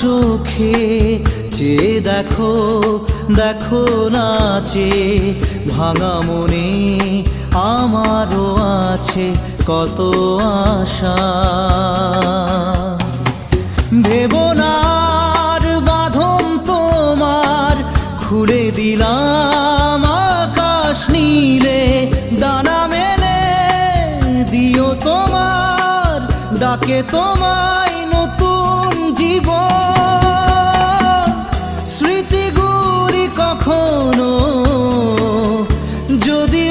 চোখে চেয়ে দেখো, দেখো নাচে ভাঙা মনে আমারও আছে কত আশা। ভেবনার বাঁধন তোমার খুলে দিলাম আকাশ নীলে, ডানা মেলে দিও তোমার ডাকে তোমায় নতুন জীবন। স্মৃতিগুলি কখনো যদি